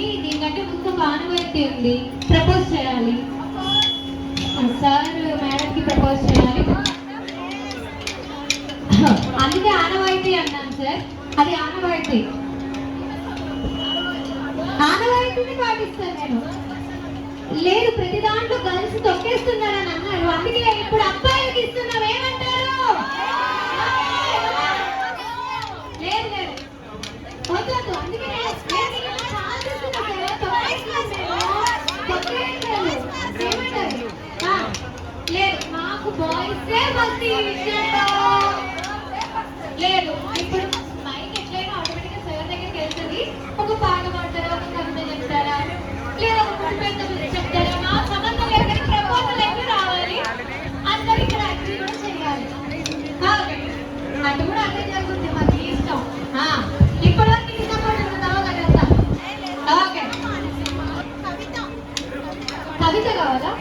కానీ దీనికంటే ముందు ఒక ఆనవాయితీ ఉంది. ప్రపోజ్ చేయాలి సార్, మేడంకి ప్రపోజ్ చేయాలి. అందుకే ఆనవాయితీ అన్నాను సార్. అది ఆనవాయితీ, ఆనవాయితీని పాటిస్తాను నేను. లేదు, ప్రతి దాంట్లో గర్ల్స్ తొక్కేస్తున్నారని అన్నారు. అందుకే ఇప్పుడు అబ్బాయిలకి ఇస్తున్నాం. ఏమంటారు? లేదు లేదు వద్దు. అందుకే లేదు, మాకు బాయ్సే మస్తీ విషయంలో లేదు. ఇప్పుడు మైక్ ఎట్లయినా ఆటోమేటిక్గా సార్ దగ్గరికి వెళ్తుంది. ఒక పాట పాడతారా, ఒక కవిత చెప్తారా, లేదా ఒక పెద్ద చెప్తారా, మా సంబంధం లేదు. ప్రపోజల్ ఎక్కడ రావాలి, అందరు ఇక్కడ అగ్రీ కూడా చేయాలి. అటు కూడా అదే జరుగుతుంది, మాకు ఇష్టం. ఇప్పటివరకు ఇష్టపడి తర్వాత ఓకే. కవిత కావాలా?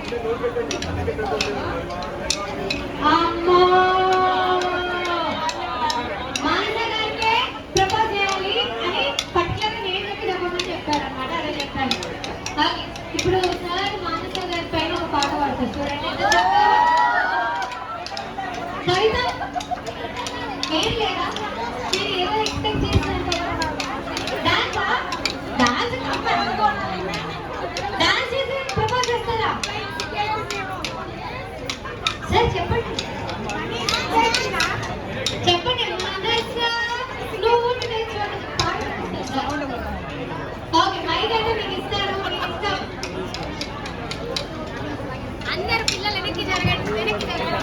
అమ్మో, మానస గారికి ప్రపోజ్ చేయాలి అని పర్టికులర్గా నేను చెప్పి చెప్పమని చెప్పారనమాట. అదే చెప్పాను. ఇప్పుడు సార్ మానస గారి పైన ఒక పాట పాడతారు చూడండి. కవిత ఏం లేదా? మీరు ఏదో ఎక్స్పెక్ట్ చేసినంత డాన్స్ డాన్స్ డాన్స్ చేసి ప్రపోజ్ చేస్తారా సార్? చెప్పండి చెప్పండి. నువ్వు ఓకే, మైక్ అంటే మీకు ఇస్తారు, మీకు ఇష్టం. అందరు పిల్లలు వెనక్కి జరగండి, వెనక్కి జరగండి.